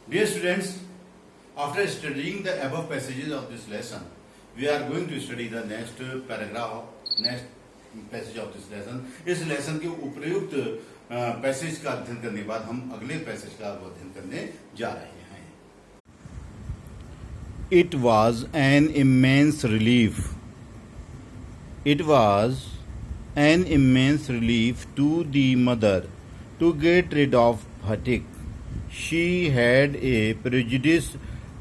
Dear students, after studying the above passages of this lesson, we are going to study the next paragraph, next passage of this lesson. इस lesson के उपयुक्त passage का अध्ययन करने के बाद हम अगले पैसेज का अध्ययन करने जा रहे हैं. It was an immense relief. It was an immense relief to the mother to get rid of fatigue. She had a prejudice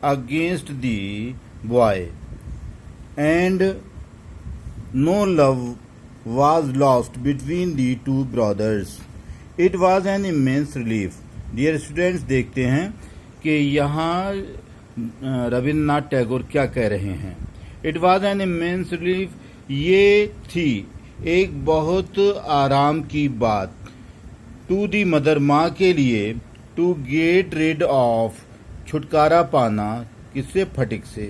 against the boy, and no love was lost between the two brothers. It was an immense relief. Dear students, देखते हैं कि यहाँ रविन्द्रनाथ टैगोर क्या कह रहे हैं. It was an immense relief. ये थी एक बहुत आराम की बात. टू दी मदर, माँ के लिए. टू गेट रिड ऑफ, छुटकारा पाना. किससे? फटिक से.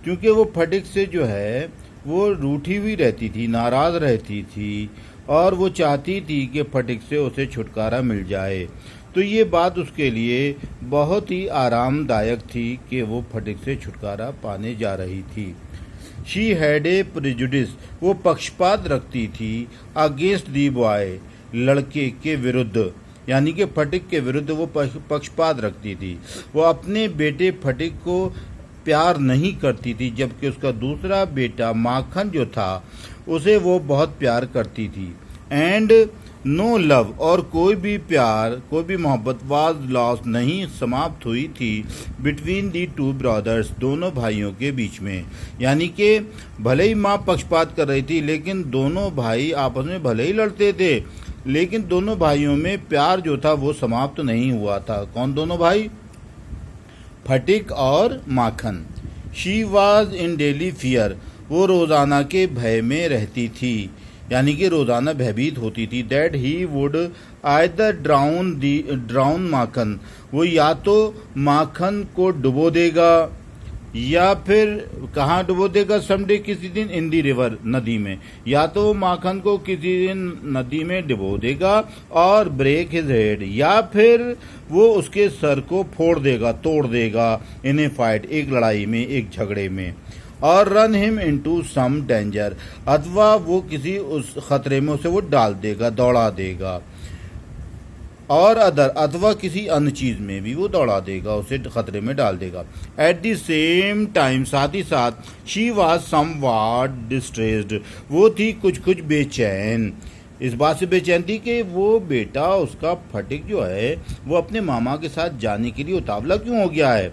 क्योंकि वो फटिक से जो है वो रूठी हुई रहती थी, नाराज रहती थी और वो चाहती थी कि फटिक से उसे छुटकारा मिल जाए. तो ये बात उसके लिए बहुत ही आरामदायक थी कि वो फटिक से छुटकारा पाने जा रही थी. शी हैड ए प्रेजुडिस, वो पक्षपात रखती थी. अगेंस्ट दी बॉय, लड़के के विरुद्ध, यानी कि फटिक के विरुद्ध वो पक्षपात रखती थी. वो अपने बेटे फटिक को प्यार नहीं करती थी, जबकि उसका दूसरा बेटा माखन जो था उसे वो बहुत प्यार करती थी. एंड नो लव, और कोई भी प्यार, कोई भी मोहब्बत वाज लॉस्ट, नहीं समाप्त हुई थी. बिटवीन दी टू ब्रदर्स, दोनों भाइयों के बीच में. यानी कि भले ही माँ पक्षपात कर रही थी, लेकिन दोनों भाई आपस में भले ही लड़ते थे, लेकिन दोनों भाइयों में प्यार जो था वो समाप्त नहीं हुआ था. कौन दोनों भाई? फटिक और Makhan. She was in daily fear, वो रोज़ाना के भय में रहती थी, यानी कि रोज़ाना भयभीत होती थी. That he would either drown Makhan, वो या तो माखन को डुबो देगा या फिर कहाँ डुबो देगा? समडे, किसी दिन. इन दी रिवर, नदी में. या तो माखन को किसी दिन नदी में डुबो देगा और ब्रेक हिज हेड, या फिर वो उसके सर को फोड़ देगा, तोड़ देगा. इन ए फाइट, एक लड़ाई में, एक झगड़े में. और run him into some danger, अथवा वो किसी उस खतरे में उसे वो डाल देगा, दौड़ा देगा. और अदर, अथवा किसी अन्य चीज में भी वो दौड़ा देगा, उसे खतरे में डाल देगा. एट द सेम टाइम, साथ ही साथ. शी वॉज समवॉट डिस्ट्रेस्ड, वो थी कुछ कुछ बेचैन. इस बात से बेचैन थी कि वो बेटा उसका फटिक जो है वो अपने मामा के साथ जाने के लिए उतावला क्यों हो गया है.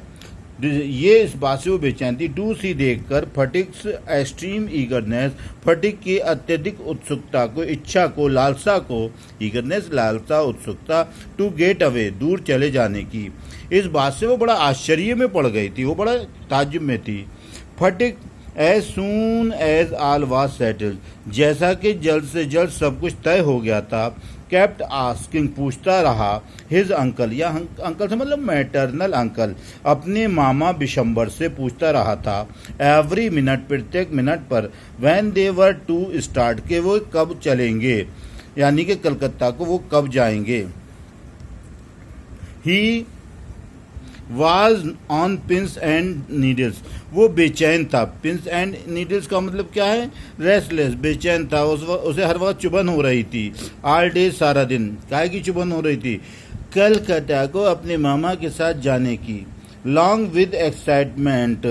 ये इस बात से वो बेचैन थी. टू सी, देखकर. फटिक्स एक्सट्रीम ईगरनेस, फटिक की अत्यधिक उत्सुकता को, इच्छा को, लालसा को. ईगरनेस, लालसा, उत्सुकता. टू गेट अवे, दूर चले जाने की. इस बात से वो बड़ा आश्चर्य में पड़ गई थी, वो बड़ा ताज्जुब में थी. Phatik as soon as all was settled, जैसा कि जल्द से जल्द सब कुछ तय हो गया था. केप्ट आस्किंग, पूछता रहा. हिज अंकल, या अंकल से मतलब मैटरनल अंकल, अपने मामा बिशंबर से पूछता रहा था. एवरी मिनट, प्रत्येक मिनट पर. When they were to start, के वो कब चलेंगे, यानी कि कलकत्ता को वो कब जाएंगे. He was on pins and needles, वो बेचैन था. पिंस एंड नीडल्स का मतलब क्या है? रेस्टलेस, बेचैन था. उसे हर वक्त चुभन हो रही थी. ऑल डे, सारा दिन. काहे की चुभन हो रही थी? कलकत्ता को अपने मामा के साथ जाने की. Long with excitement,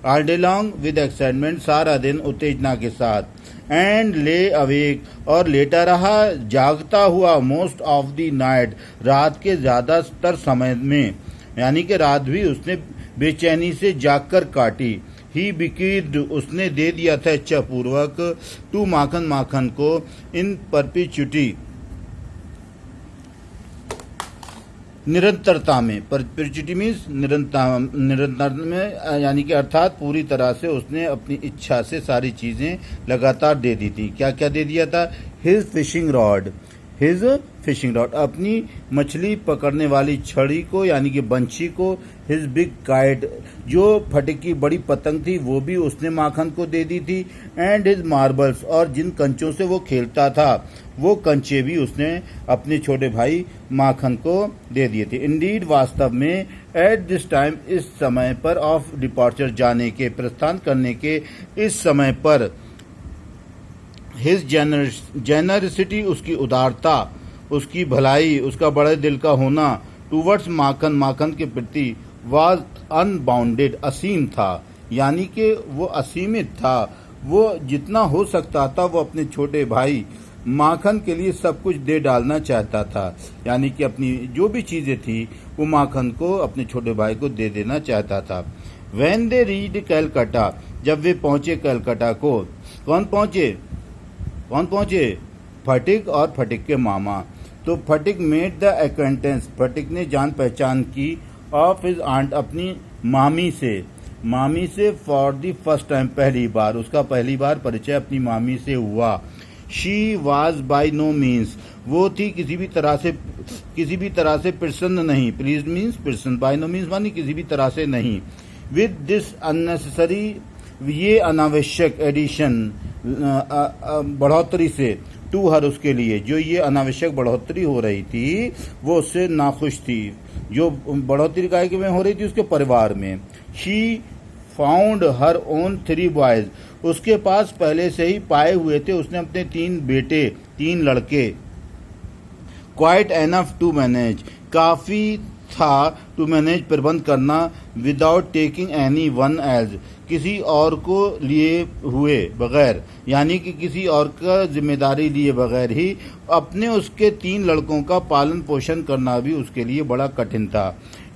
all day long with excitement, सारा दिन उत्तेजना के साथ. एंड ले अवेक, और लेटा रहा, जागता हुआ. मोस्ट ऑफ द नाइट, रात के ज़्यादातर समय में, यानी कि रात भी उसने बेचैनी से जागकर काटी. ही बिकीड, उसने दे दिया था इच्छा पूर्वक. टू माखन, माखन को. इन परपिचुटी, निरंतरता में. परपिचुटी मीन्स निरंतर में, यानी कि अर्थात पूरी तरह से उसने अपनी इच्छा से सारी चीजें लगातार दे दी थी. क्या क्या दे दिया था? His fishing rod, his fishing rod, अपनी मछली पकड़ने वाली छड़ी को, यानी कि बंशी को. हिज बिग काइट, जो फटिक की बड़ी पतंग थी वो भी उसने माखन को दे दी थी. एंड हिज मार्बल्स, और जिन कंचों से वो खेलता था वो कंचे भी उसने अपने छोटे भाई माखन को दे दिए थे. इंडीड, वास्तव में. एट दिस टाइम, इस समय पर, ऑफ डिपार्चर, जाने के, प्रस्थान करने के इस समय पर, हिज जेनरसिटी, उसकी उदारता, उसकी भलाई, उसका बड़े दिल का होना, टूवर्ड्स माखन, माखन के प्रति, वाज अनबाउंडेड, असीम था, यानी कि वो असीमित था। वो जितना हो सकता था वो अपने छोटे भाई माखन के लिए सब कुछ दे डालना चाहता था, यानी कि अपनी जो भी चीज़ें थी वो माखन को अपने छोटे भाई को दे देना चाहता था। व्हेन दे रीड कैलकाटा, जब वे पहुंचे कलकत्ता को, कौन पहुंचे? फटिक और फटिक के मामा। तो फटिक मेड द एक्वेंटेंस, फटिक ने जान पहचान की, ऑफ हिज आंट, अपनी मामी से फॉर द फर्स्ट टाइम, पहली बार, उसका पहली बार परिचय अपनी मामी से हुआ। She was by no means, वो थी किसी भी तरह से प्रसन्न नहीं, प्लीज मीन्स प्रसन्न, बाय नो मीन्स मानी किसी भी तरह से नहीं। विद दिस अननेसेसरी, ये अनावश्यक, एडिशन, बढ़ोतरी से, टू हर, उसके लिए, जो ये अनावश्यक बढ़ोतरी हो रही थी वो उससे नाखुश थी, जो बढ़ोतरी काय में हो रही थी उसके परिवार में। She found her own 3 boys, उसके पास पहले से ही पाए हुए थे उसने अपने 3 लड़के। क्वाइट एनफ टू मैनेज, काफ़ी था टू मैनेज, प्रबंध करना, without taking anyone else, किसी और को लिए हुए बगैर, यानी कि किसी और का जिम्मेदारी लिए बगैर ही अपने उसके 3 लड़कों का पालन पोषण करना भी उसके लिए बड़ा कठिन था।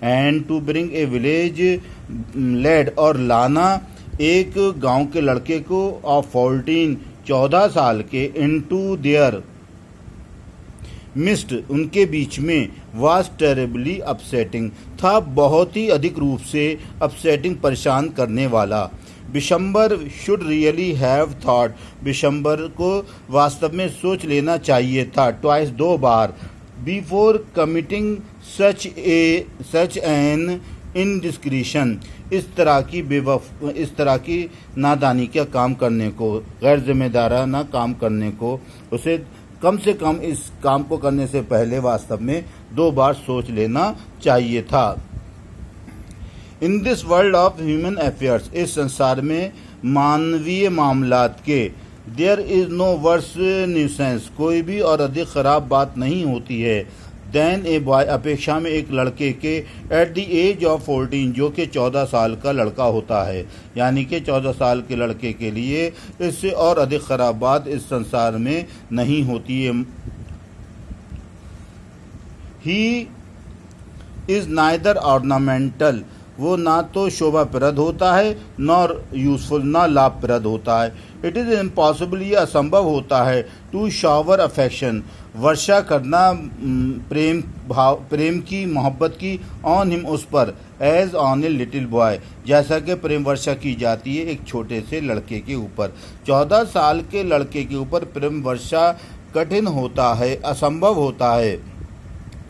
And to bring a village lad, और लाना एक गांव के लड़के को, ऑफ 14 साल के, इनटू देयर मिस्ट, उनके बीच में, वाज टेरेबली अपसेटिंग, था बहुत ही अधिक रूप से अपसेटिंग, परेशान करने वाला। Bishambar should really have thought, Bishambar को वास्तव में सोच लेना चाहिए था, ट्वाइस, 2 बार, before committing such an indiscretion, इस तरह की नादानी का काम करने को, गैर जिम्मेदाराना काम करने को, उसे कम से कम इस काम को करने से पहले वास्तव में 2 बार सोच लेना चाहिए था। In this world of human affairs, इस संसार में मानवीय मामलात के, there is no worse nuisance, कोई भी और अधिक खराब बात नहीं होती है, देन ए बॉय, अपेक्षा में एक लड़के के, एट द एज ऑफ 14, जो कि 14 साल का लड़का होता है, यानी कि 14 साल के लड़के के लिए इससे और अधिक खराब बात इस संसार में नहीं होती है। ही इज नाइदर ऑर्नामेंटल, वो ना तो शोभाप्रद होता है, नॉर यूजफुल, ना लाभप्रद होता है। इट इज़ इम्पॉसिबल, ये असंभव होता है, टू शावर अफेक्शन, वर्षा करना प्रेम की, मोहब्बत की, ऑन हिम, उस पर, as on a little boy, जैसा कि प्रेम वर्षा की जाती है एक छोटे से लड़के के ऊपर। 14 साल के लड़के के ऊपर प्रेम वर्षा कठिन होता है, असंभव होता है,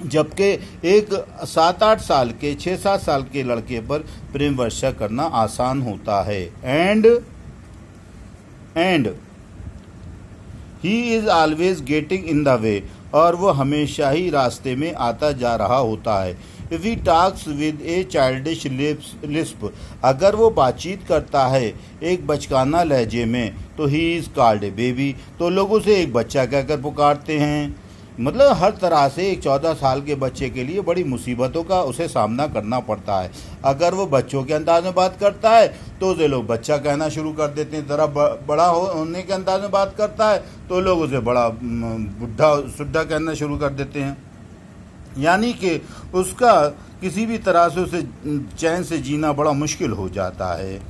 जबकि एक 7-8 साल के, 6-7 साल के लड़के पर प्रेम वर्षा करना आसान होता है। And he is always getting in the way, और वो हमेशा ही रास्ते में आता जा रहा होता है। If he talks with A childish Lisp, अगर वो बातचीत करता है एक बचकाना लहजे में, तो he is called a baby, तो लोग उसे एक बच्चा कहकर पुकारते हैं। मतलब हर तरह से एक 14 साल के बच्चे के लिए बड़ी मुसीबतों का उसे सामना करना पड़ता है। अगर वो बच्चों के अंदाज में बात करता है तो उसे लोग बच्चा कहना शुरू कर देते हैं, ज़रा बड़ा होने के अंदाज में बात करता है तो लोग उसे बड़ा बुढ़ा सुड्ढा कहना शुरू कर देते हैं, यानी कि उसका किसी भी तरह से उसे चैन से जीना बड़ा मुश्किल हो जाता है।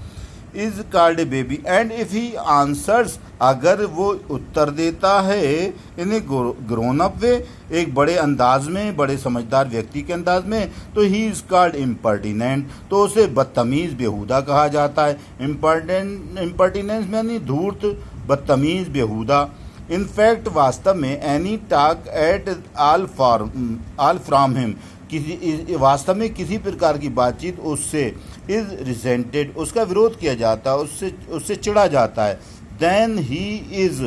Is called a baby, and if he answers, अगर वो उत्तर देता है इन ए ग्रोन अप वे, एक बड़े अंदाज में, बड़े समझदार व्यक्ति के अंदाज में, तो ही इज कॉल्ड इम्पर्टिनेंट, तो उसे बदतमीज़, बेहुदा कहा जाता है। इम्पर्टिनेंस यानी धूर्त, बदतमीज़, बेहुदा। इनफैक्ट वास्तव में any talk at all from him, किसी वास्तव में किसी प्रकार की बातचीत उससे, इज रिसेंटेड, उसका विरोध किया जाता है, उससे चिढ़ा जाता है। Then he is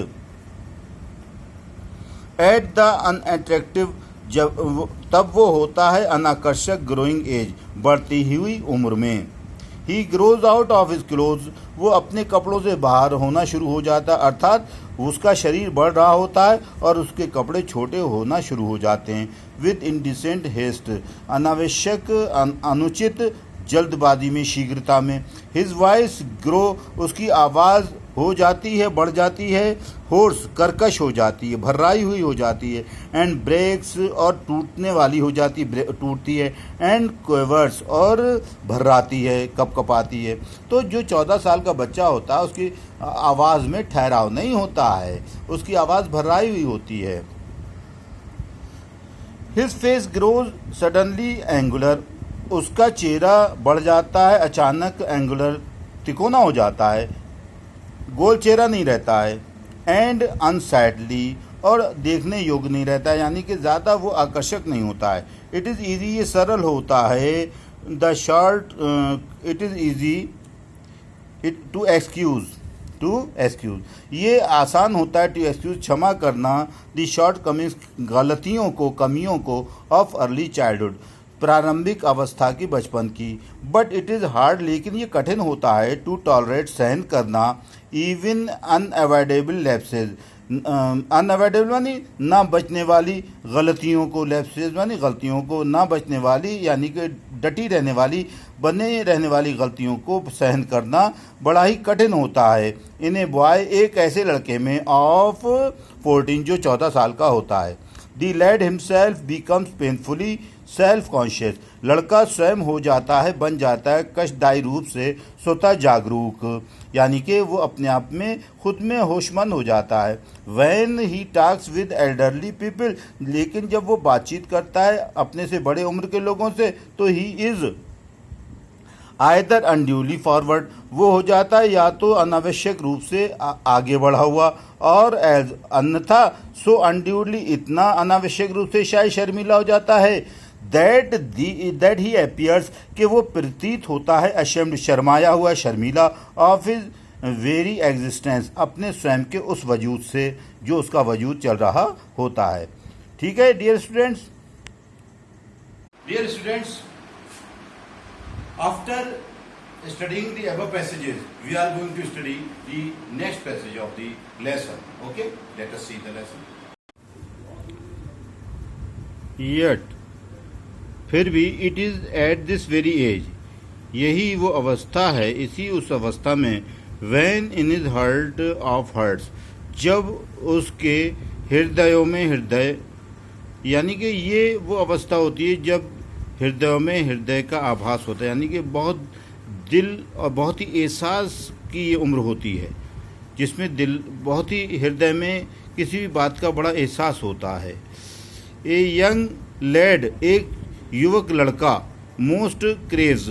at the unattractive तब वो होता है अनाकर्षक ग्रोइंग एज, बढ़ती हुई उम्र में। ही grows out of his clothes, वो अपने कपड़ों से बाहर होना शुरू हो जाता है, अर्थात उसका शरीर बढ़ रहा होता है और उसके कपड़े छोटे होना शुरू हो जाते हैं। विद इंडिसेंट हेस्ट, अनावश्यक अनुचित जल्दबाजी में, शीघ्रता में। हिज वॉइस ग्रो, उसकी आवाज़ हो जाती है, बढ़ जाती है। होर्स, कर्कश हो जाती है, भर्राई हुई हो जाती है। एंड ब्रेक्स, और टूटने वाली हो जाती है, टूटती है। एंड क्वेवर्स, और भर्राती है, कपकपाती है। तो जो 14 साल का बच्चा होता है उसकी आवाज़ में ठहराव नहीं होता है, उसकी आवाज़ भर्राई हुई होती है। His face grows suddenly angular, उसका चेहरा बढ़ जाता है अचानक, एंगुलर, तिकोना हो जाता है, गोल चेहरा नहीं रहता है। एंड अनसाइडली, और देखने योग्य नहीं रहता है, यानी कि ज़्यादा वो आकर्षक नहीं होता है। इट इज़ ईजी, ये सरल होता है। The short, it is easy it to excuse, ये आसान होता है। टू एक्सक्यूज़, क्षमा करना। द शॉर्ट कमिंग्स, गलतियों को, कमियों को, ऑफ अर्ली चाइल्डहुड, प्रारंभिक अवस्था की, बचपन की। बट इट इज़ हार्ड, लेकिन ये कठिन होता है। टू टॉलरेट, सहन करना। इवन अनअवॉइडेबल लैप्सेज, अनअवॉइडेबल मानी ना बचने वाली गलतियों को, लैप्सेज मानी गलतियों को, ना बचने वाली यानी कि डटी रहने वाली, बने रहने वाली गलतियों को सहन करना बड़ा ही कठिन होता है। इन ए बॉय, एक ऐसे लड़के में, ऑफ 14, जो 14 साल का होता है। The lad himself becomes painfully self conscious, लड़का स्वयं हो जाता है, बन जाता है कष्टदायी रूप से स्वतः जागरूक, यानी कि वो अपने आप में, खुद में होशमंद हो जाता है। When he talks with elderly people, लेकिन जब वो बातचीत करता है अपने से बड़े उम्र के लोगों से, तो he is either unduly forward, वो हो जाता है या तो अनावश्यक रूप से आगे बढ़ा हुआ, और एज, अन्यथा सो अनड्यूली, इतना अनावश्यक रूप से शायद शर्मिला हो जाता है। दैट ही अपीयर्स, कि वो प्रतीत होता है अशेम्ड, शर्माया हुआ, Sharmila, of his very existence, अपने स्वयं के उस वजूद से जो उसका वजूद चल रहा होता है। ठीक है dear students. After studying the above passages, we are going to study the next passage of the lesson. Okay, let us see the lesson. Yet, फिर भी, it is at this very age, यही वो अवस्था है, इसी उस अवस्था में, when in his heart of hearts, जब उसके हृदयों में हृदय, यानी कि ये वो अवस्था होती है जब हृदयों में हृदय का आभास होता है, यानी कि बहुत दिल और बहुत ही एहसास की ये उम्र होती है, जिसमें दिल, बहुत ही हृदय में किसी भी बात का बड़ा एहसास होता है। ए यंग लैड, एक युवक लड़का, मोस्ट क्रेज,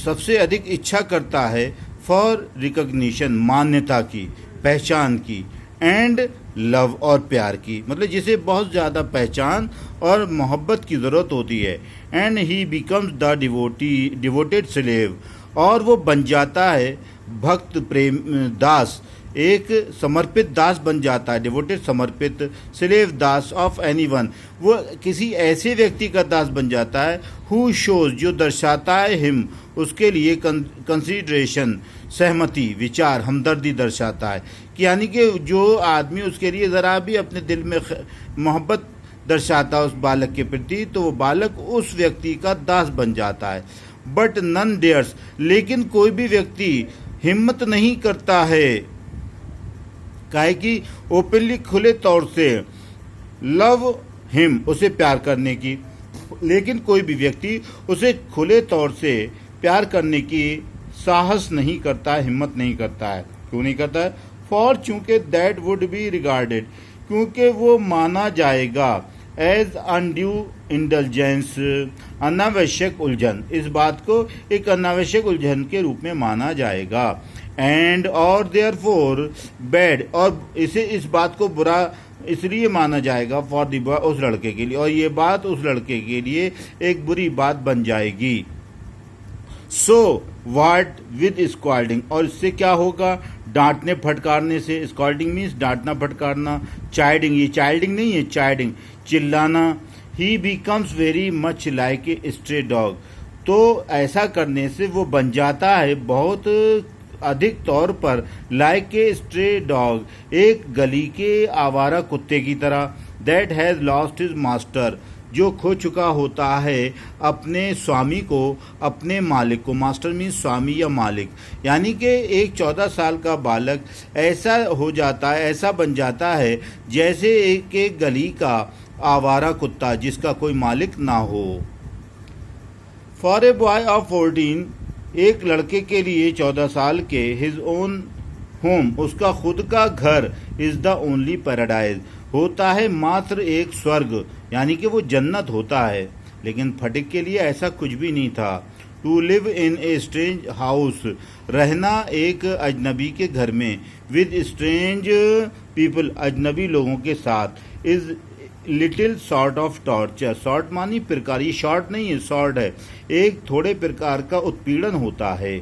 सबसे अधिक इच्छा करता है, फॉर रिकग्निशन, मान्यता की, पहचान की, एंड लव, और प्यार की, मतलब जिसे बहुत ज़्यादा पहचान और मोहब्बत की ज़रूरत होती है। And he becomes the devoted slave, और वो बन जाता है भक्त, प्रेम, दास, एक समर्पित दास बन जाता है। डिवोटेड, समर्पित, स्लेव, दास, ऑफ एनीवन, वो किसी ऐसे व्यक्ति का दास बन जाता है। हु शोज, जो दर्शाता है, हिम, उसके लिए, कंसिडरेशन, सहमति, विचार, हमदर्दी दर्शाता है, कि यानी कि जो आदमी उसके लिए ज़रा भी अपने दिल में मोहब्बत दर्शाता है उस बालक के प्रति, तो वो बालक उस व्यक्ति का दास बन जाता है। बट नन डेयर्स, लेकिन कोई भी व्यक्ति हिम्मत नहीं करता है, काहे कि ओपनली, खुले तौर से, लव हिम, उसे प्यार करने की, लेकिन कोई भी व्यक्ति उसे खुले तौर से प्यार करने की साहस नहीं करता है, हिम्मत नहीं करता है। क्यों नहीं करता है? फॉर, चूँकि दैट वुड बी रिगार्डेड, क्योंकि वो माना जाएगा एज अनड्यू इंडल्जेंस, अनावश्यक उलझन, इस बात को एक अनावश्यक उलझन के रूप में माना जाएगा। एंड और देयरफॉर बैड, और इसे, इस बात को बुरा इसलिए माना जाएगा फॉर द बॉय, उस लड़के के लिए, और ये बात उस लड़के के लिए एक बुरी बात बन जाएगी। सो व्हाट विद स्क्वाल्डिंग, और इससे क्या होगा? डांटने फटकारने से। स्क्वाल्डिंग मीन्स डांटना फटकारना। चाइल्डिंग, ये चाइल्डिंग नहीं है, चाइल्डिंग, चिल्लाना, ही becomes very much like a stray dog. तो ऐसा करने से वो बन जाता है बहुत अधिक तौर पर लाइक ए स्ट्रे डॉग, एक गली के आवारा कुत्ते की तरह। That has lost his master, जो खो चुका होता है अपने स्वामी को, अपने मालिक को। मास्टर मीन्स स्वामी या मालिक, यानी कि एक 14 साल का बालक ऐसा हो जाता है, ऐसा बन जाता है जैसे एक गली का आवारा कुत्ता जिसका कोई मालिक ना हो। फॉर ए बॉय ऑफ 14, एक लड़के के लिए 14 साल के, हिज ओन होम, उसका खुद का घर, इज द ओनली पैराडाइज, होता है मात्र एक स्वर्ग, यानी कि वो जन्नत होता है। लेकिन फटिक के लिए ऐसा कुछ भी नहीं था। To live in a strange house, रहना एक अजनबी के घर में, विद स्ट्रेंज पीपल, अजनबी लोगों के साथ, is little sort of torture. Sort मानी प्रकार, ये शॉर्ट नहीं है, सॉर्ट है, एक थोड़े प्रकार का उत्पीड़न होता है।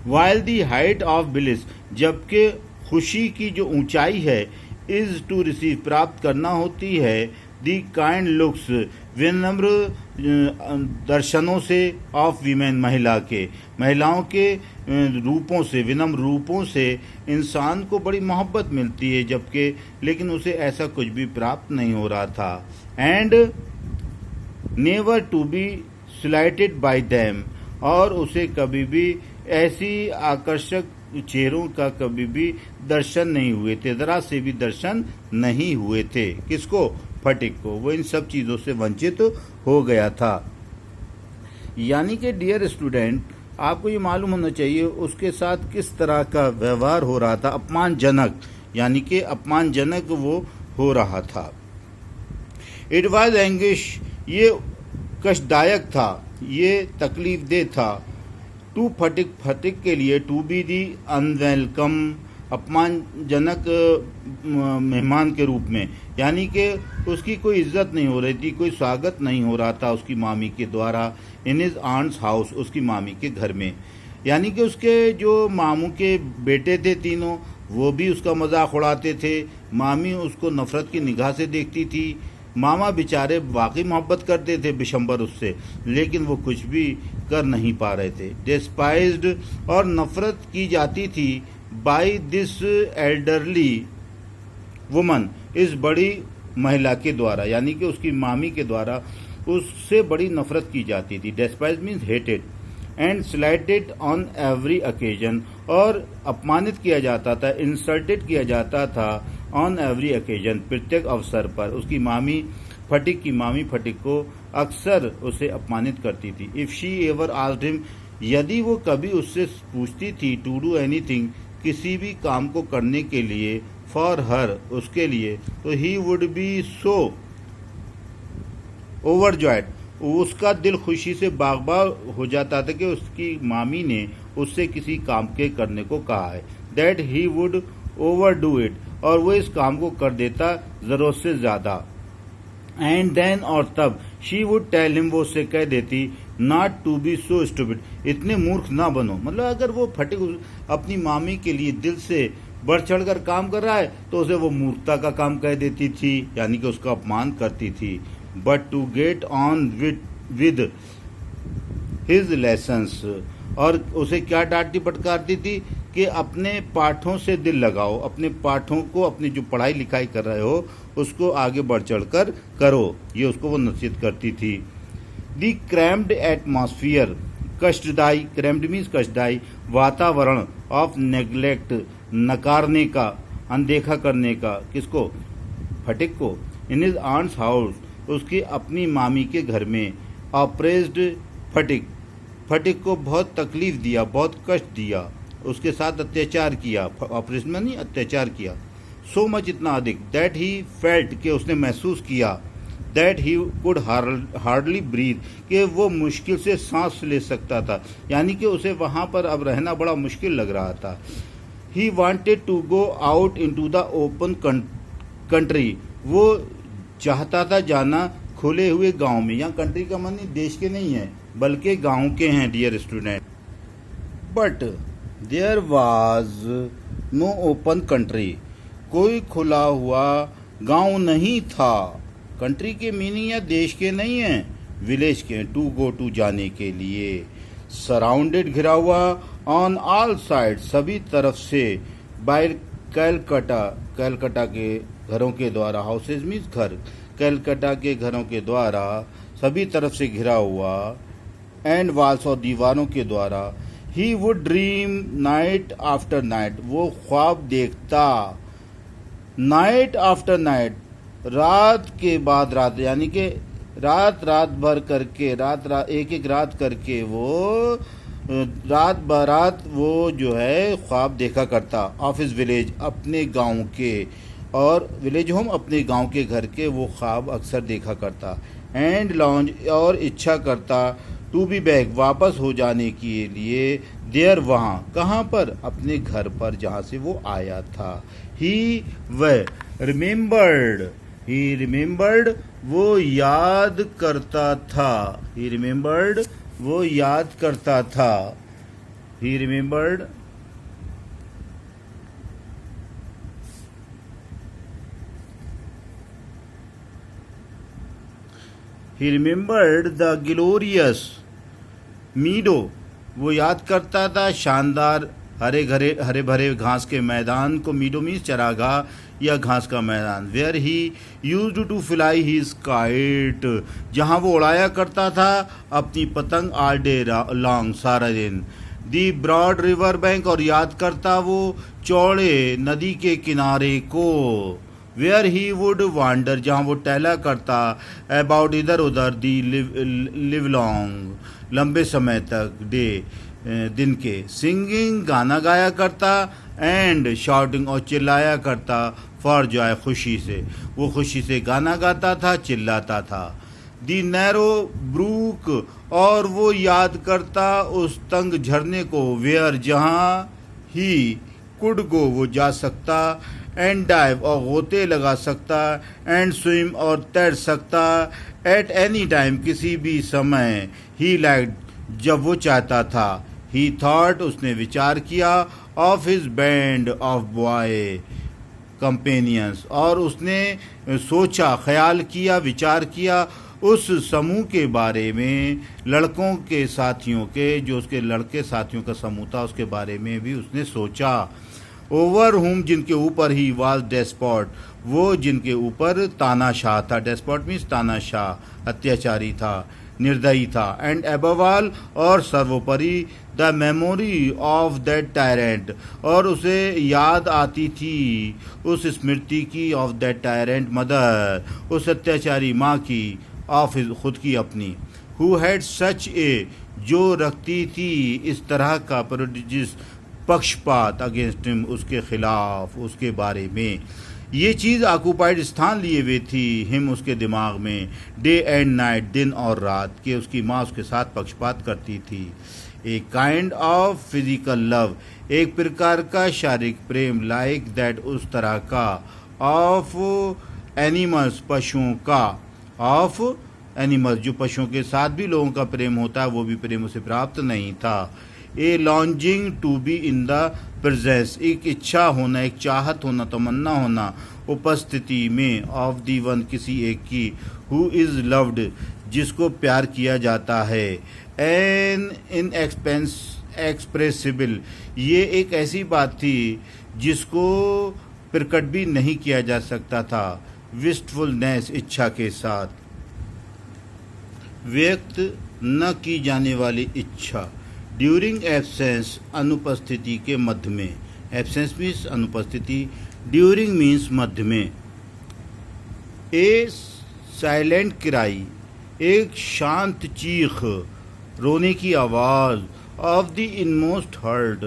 While the height of bliss, जबकि खुशी की जो ऊंचाई है, इज टू रिसीव, प्राप्त करना होती है, दी काइंड लुक्स, विनम्र दर्शनों से, ऑफ वीमेन, महिलाओं के रूपों से, विनम्र रूपों से इंसान को बड़ी मोहब्बत मिलती है, जबकि लेकिन उसे ऐसा कुछ भी प्राप्त नहीं हो रहा था। And never to be slighted by them, और उसे कभी भी ऐसी आकर्षक चेहरों का कभी भी दर्शन नहीं हुए थे, जरा से भी दर्शन नहीं हुए थे। किसको? फटिक को। वो इन सब चीज़ों से वंचित हो गया था। यानी कि डियर स्टूडेंट, आपको ये मालूम होना चाहिए उसके साथ किस तरह का व्यवहार हो रहा था, अपमानजनक, यानी कि अपमानजनक वो हो रहा था। इट वॉज एंगिश, ये कष्टदायक था, ये तकलीफ दे था। टू फटिक, फटिक के लिए, टू बी दी अनवेलकम, अपमानजनक मेहमान के रूप में, यानी कि उसकी कोई इज्जत नहीं हो रही थी, कोई स्वागत नहीं हो रहा था उसकी मामी के द्वारा। इन हिज आंट्स हाउस, उसकी मामी के घर में, यानी कि उसके जो मामू के बेटे थे तीनों, वो भी उसका मजाक उड़ाते थे। मामी उसको नफरत की निगाह से देखती थी। मामा बेचारे वाकई मोहब्बत करते थे बिशंबर उससे, लेकिन वो कुछ भी कर नहीं पा रहे थे। डिस्पाइज्ड, और नफरत की जाती थी, बाय दिस एल्डरली वुमन, इस बड़ी महिला के द्वारा, यानी कि उसकी मामी के द्वारा उससे बड़ी नफरत की जाती थी। Despise means hated. And slighted on every occasion, और अपमानित किया जाता था, इंसल्टेड किया जाता था, ऑन एवरी ओकेजन, प्रत्येक अवसर पर। उसकी मामी, फटिक की मामी फटिक को अक्सर उसे अपमानित करती थी। If she ever asked him, यदि वो कभी उससे पूछती थी, टू डू एनीथिंग, किसी भी काम को करने के लिए, फॉर हर, उसके लिए, तो he would be so overjoyed, उसका दिल खुशी से बाग-बाग हो जाता था कि उसकी मामी ने उससे किसी काम के करने को कहा है। That he would over do it, और वो इस काम को कर देता जरूरत से ज्यादा। एंड देन, और तब, शी वुड टेल हिम, वो उससे कह देती, not to be so stupid, इतने मूर्ख ना बनो। मतलब अगर वो फटिक अपनी मामी के लिए दिल से बढ़ चढ़कर काम कर रहा है तो उसे वो मूर्खता का काम कह देती थी, यानी कि उसका अपमान करती थी। But to get on with his lessons, और उसे क्या डांटती फटकारती थी कि अपने पाठों से दिल लगाओ, अपने पाठों को, अपनी जो पढ़ाई लिखाई कर रहे हो उसको आगे बढ़ चढ़कर करो, ये उसको वो नसीहत करती थी। दी क्रैम्ड एटमॉस्फियर, कष्टदायी, क्रैम्ड मीन्स कष्टदायी वातावरण, ऑफ नेग्लेक्ट, नकारने का, अनदेखा करने का। किसको? फटिक को। इन हिज आंट्स हाउस, उसकी अपनी मामी के घर में। ऑप्रेस्ड फटिक, फटिक को बहुत तकलीफ दिया, बहुत कष्ट दिया, उसके साथ अत्याचार किया। ऑपरेशन में नहीं, अत्याचार किया। सो मच, इतना अधिक, दैट ही फेल्ट, कि उसने महसूस किया, that he could hardly breathe, कि वो मुश्किल से सांस ले सकता था, यानी कि उसे वहाँ पर अब रहना बड़ा मुश्किल लग रहा था। He wanted to go out into the open country, वो चाहता था जाना खुले हुए गांव में। यहाँ कंट्री का मानी देश के नहीं है बल्कि गांव के हैं dear student. But there was no open country, कोई खुला हुआ गांव नहीं था। कंट्री के मीनिंग या देश के नहीं हैं, विलेज के। टू गो टू जाने के लिए। सराउंडेड घिरा हुआ, ऑन ऑल साइड सभी तरफ से, बाय कैलकटा कैलकटा के घरों के द्वारा, हाउसेज मीन्स घर, कैलकटा के घरों के द्वारा सभी तरफ से घिरा हुआ, एंड वॉल्स और दीवारों के द्वारा। He would dream night after night, वो ख्वाब देखता नाइट आफ्टर नाइट, रात के बाद रात, यानी कि रात रात भर करके, एक एक रात करके वो रात बरात वो जो है ख्वाब देखा करता। ऑफ हिज विलेज, अपने गांव के, और विलेज होम अपने गांव के घर के वो ख्वाब अक्सर देखा करता। एंड लॉन्ज, और इच्छा करता, टू बी बैक, वापस हो जाने के लिए, देयर, वहाँ, कहाँ पर, अपने घर पर जहाँ से वो आया था। ही वह, रिमेम्बर्ड, वो याद करता था, ही रिमेम्बर्ड, वो याद करता था, he remembered, he remembered the glorious meadow, वो याद करता था शानदार हरे भरे घास के मैदान को। मीडो मीन्स चरागाह या घास का मैदान। Where he used to fly his kite, जहाँ वो उड़ाया करता था अपनी पतंग, ऑल डे लॉन्ग, सारा दिन। दी ब्रॉड रिवर बैंक, और याद करता वो चौड़े नदी के किनारे को। वेयर ही वुड वांडर, जहाँ वो टहला करता, अबाउट, इधर उधर, दी लिव लॉन्ग, लंबे समय तक, डे, दिन के। सिंगिंग, गाना गाया करता, एंड शाउटिंग, और चिल्लाया करता, फॉर जॉय, खुशी से, वो खुशी से गाना गाता था, चिल्लाता था। दी नैरो ब्रूक, और वो याद करता उस तंग झरने को। वेयर, जहाँ ही कुड गो, वो जा सकता, एंड डाइव, और गोते लगा सकता, एंड स्विम, और तैर सकता, एट एनी टाइम, किसी भी समय। ही लाइक, जब वो चाहता था। ही थॉट, उसने विचार किया, of his band of boy companions, और उसने सोचा, ख्याल किया, विचार किया उस समूह के बारे में, लड़कों के साथियों के, जो उसके लड़के साथियों का समूह था, उसके बारे में भी उसने सोचा। ओवर हुम, जिनके ऊपर ही वाज डेस्पॉट, वो जिनके ऊपर तानाशाह था। डेस्पॉट मीन्स तानाशाह, अत्याचारी था, निर्दयी था। एंड अबव ऑल, और सर्वोपरि, the memory of that tyrant, और उसे याद आती थी उस स्मृति की, ऑफ दैट टायरेंट मदर, उस अत्याचारी माँ की, ऑफ खुद की अपनी। हु हैड सच ए, जो रखती थी इस तरह का प्रोडिजिस, पक्षपात, अगेंस्ट हिम, उसके खिलाफ, उसके बारे में। ये चीज़ ऑक्यूपाइड, स्थान लिए हुए थी, हिम, उसके दिमाग में, डे एंड नाइट, दिन और रात के। उसकी माँ उसके साथ पक्षपात करती थी। A kind of physical love, एक प्रकार का शारीरिक प्रेम, लाइक दैट, उस तरह का, ऑफ एनिमल्स, पशुओं का, ऑफ एनिमल्स, जो पशुओं के साथ भी लोगों का प्रेम होता है, वो भी प्रेम उसे प्राप्त नहीं था। A longing to be in the presence, एक इच्छा होना, एक चाहत होना, तमन्ना होना, उपस्थिति में, ऑफ दी वन, किसी एक की, हु इज़ लव्ड, जिसको प्यार किया जाता है। एन इन एक्सप्रेसिबल, ये एक ऐसी बात थी जिसको प्रकट भी नहीं किया जा सकता था। विस्टफुलनेस, इच्छा के साथ, व्यक्त न की जाने वाली इच्छा। ड्यूरिंग एब्सेंस, अनुपस्थिति के मध्य में। एब्सेंस मीन्स अनुपस्थिति, ड्यूरिंग मीन्स मध्य में। ए साइलेंट क्राई, एक शांत चीख, रोने की आवाज़, ऑफ द इनमोस्ट हर्ट,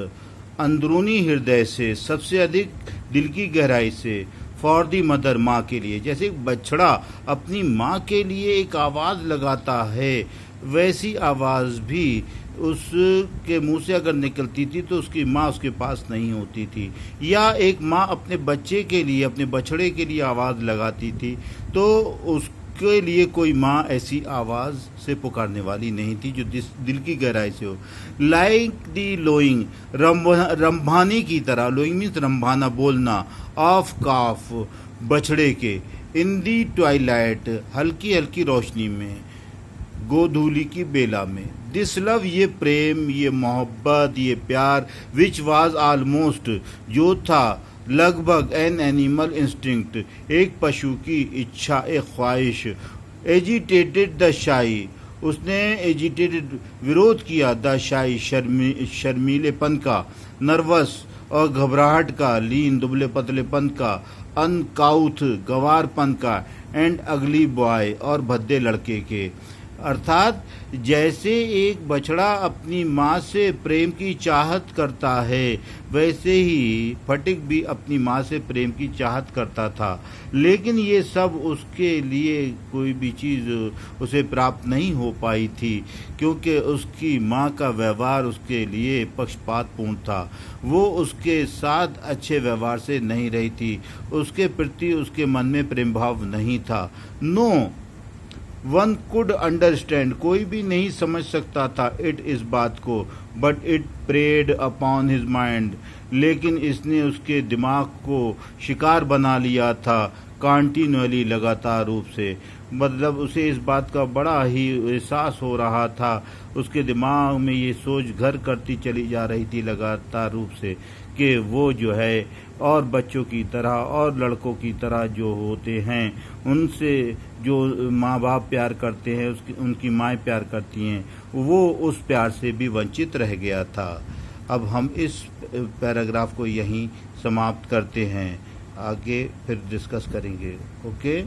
अंदरूनी हृदय से, सबसे अधिक दिल की गहराई से। फॉर दी मदर, माँ के लिए, जैसे एक बछड़ा अपनी माँ के लिए एक आवाज़ लगाता है, वैसी आवाज़ भी उसके मुंह से अगर निकलती थी तो उसकी माँ उसके पास नहीं होती थी। या एक माँ अपने बच्चे के लिए, अपने बछड़े के लिए आवाज़ लगाती थी, तो उसके लिए कोई माँ ऐसी आवाज़ से पुकारने वाली नहीं थी जो दिल की गहराई से हो। लाइक दी लोइंग, रंभाने की तरह, लोइंग मीन्स रंभाना, बोलना, ऑफ काफ, बछड़े के। इन दी ट्वाइलाइट, हल्की हल्की रोशनी में, गोधूली की बेला में। दिस लव, ये प्रेम, ये मोहब्बत, ये प्यार, विच वाज ऑलमोस्ट, जो था लगभग एन एनिमल इंस्टिंक्ट, एक पशु की इच्छा, एक ख्वाहिश। एजिटेटेड द शाई, उसने एजिटेटेड विरोध किया, द शाई शर्मीलेपन का, नर्वस और घबराहट का, लीन दुबले पतलेपन का, अनकाउथ गवारपन का, एंड अगली बॉय और भद्दे लड़के के। अर्थात जैसे एक बछड़ा अपनी माँ से प्रेम की चाहत करता है, वैसे ही फटिक भी अपनी माँ से प्रेम की चाहत करता था। लेकिन ये सब उसके लिए कोई भी चीज़ उसे प्राप्त नहीं हो पाई थी, क्योंकि उसकी माँ का व्यवहार उसके लिए पक्षपातपूर्ण था। वो उसके साथ अच्छे व्यवहार से नहीं रही थी, उसके प्रति उसके मन में प्रेम भाव नहीं था। नो वन कुड अंडरस्टैंड, कोई भी नहीं समझ सकता था इट, इस बात को। But it preyed upon his mind, लेकिन इसने उसके दिमाग को शिकार बना लिया था, कॉन्टिन्यूअली लगातार रूप से। मतलब उसे इस बात का बड़ा ही एहसास हो रहा था, उसके दिमाग में ये सोच घर करती चली जा रही थी लगातार रूप से कि वो जो है और बच्चों की तरह और लड़कों की तरह जो होते हैं, उनसे जो माँ बाप प्यार करते हैं, उनकी माएँ प्यार करती हैं, वो उस प्यार से भी वंचित रह गया था। अब हम इस पैराग्राफ को यहीं समाप्त करते हैं, आगे फिर डिस्कस करेंगे। ओके।